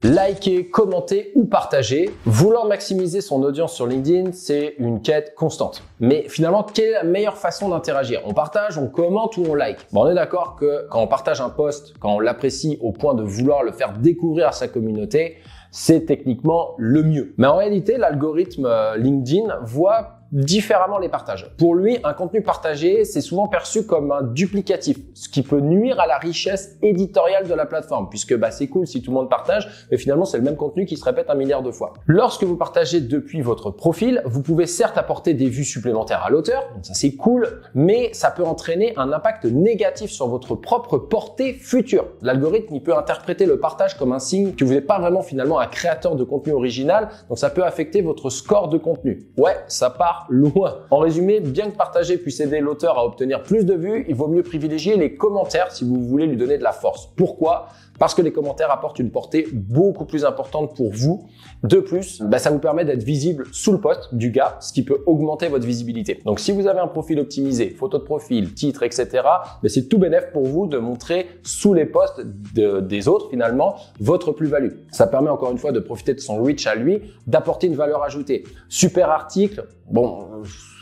Liker, commenter ou partager. Vouloir maximiser son audience sur LinkedIn, c'est une quête constante. Mais finalement, quelle est la meilleure façon d'interagir? On partage, on commente ou on like? Bon, on est d'accord que quand on partage un post, quand on l'apprécie au point de vouloir le faire découvrir à sa communauté, c'est techniquement le mieux. Mais en réalité, l'algorithme LinkedIn voit différemment les partages. Pour lui, un contenu partagé, c'est souvent perçu comme un duplicatif, ce qui peut nuire à la richesse éditoriale de la plateforme, puisque c'est cool si tout le monde partage, mais finalement c'est le même contenu qui se répète 1 milliard de fois. Lorsque vous partagez depuis votre profil, vous pouvez certes apporter des vues supplémentaires à l'auteur, donc ça c'est cool, mais ça peut entraîner un impact négatif sur votre propre portée future. L'algorithme, il peut interpréter le partage comme un signe que vous n'êtes pas vraiment finalement un créateur de contenu original, donc ça peut affecter votre score de contenu. Ouais, ça part loin. En résumé, bien que partager puisse aider l'auteur à obtenir plus de vues, il vaut mieux privilégier les commentaires si vous voulez lui donner de la force. Pourquoi? Parce que les commentaires apportent une portée beaucoup plus importante pour vous. De plus, ça vous permet d'être visible sous le post du gars, ce qui peut augmenter votre visibilité. Donc si vous avez un profil optimisé, photo de profil, titre, etc., c'est tout bénef pour vous de montrer sous les posts des autres finalement votre plus-value. Ça permet encore une fois de profiter de son reach à lui, d'apporter une valeur ajoutée. Super article, bon,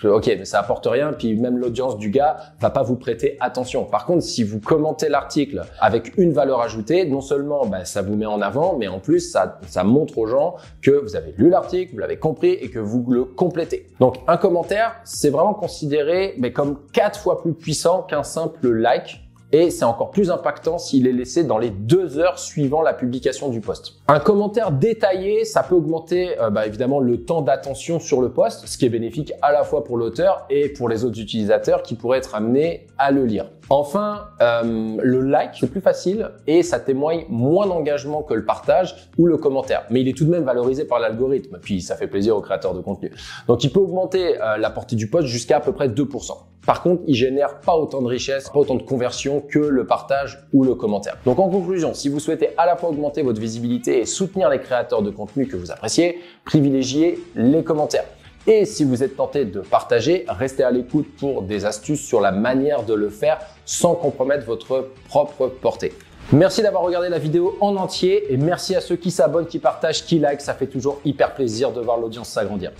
ok, mais ça apporte rien, puis même l'audience du gars va pas vous prêter attention. Par contre, si vous commentez l'article avec une valeur ajoutée, non seulement ça vous met en avant, mais en plus ça montre aux gens que vous avez lu l'article, vous l'avez compris et que vous le complétez. Donc un commentaire, c'est vraiment considéré comme 4 fois plus puissant qu'un simple like. Et c'est encore plus impactant s'il est laissé dans les 2 heures suivant la publication du post. Un commentaire détaillé, ça peut augmenter évidemment le temps d'attention sur le post, ce qui est bénéfique à la fois pour l'auteur et pour les autres utilisateurs qui pourraient être amenés à le lire. Enfin, le like, c'est plus facile et ça témoigne moins d'engagement que le partage ou le commentaire. Mais il est tout de même valorisé par l'algorithme, puis ça fait plaisir aux créateurs de contenu. Donc il peut augmenter la portée du post jusqu'à à peu près 2%. Par contre, il génère pas autant de richesse, pas autant de conversion que le partage ou le commentaire. Donc en conclusion, si vous souhaitez à la fois augmenter votre visibilité et soutenir les créateurs de contenu que vous appréciez, privilégiez les commentaires. Et si vous êtes tenté de partager, restez à l'écoute pour des astuces sur la manière de le faire sans compromettre votre propre portée. Merci d'avoir regardé la vidéo en entier et merci à ceux qui s'abonnent, qui partagent, qui likent. Ça fait toujours hyper plaisir de voir l'audience s'agrandir.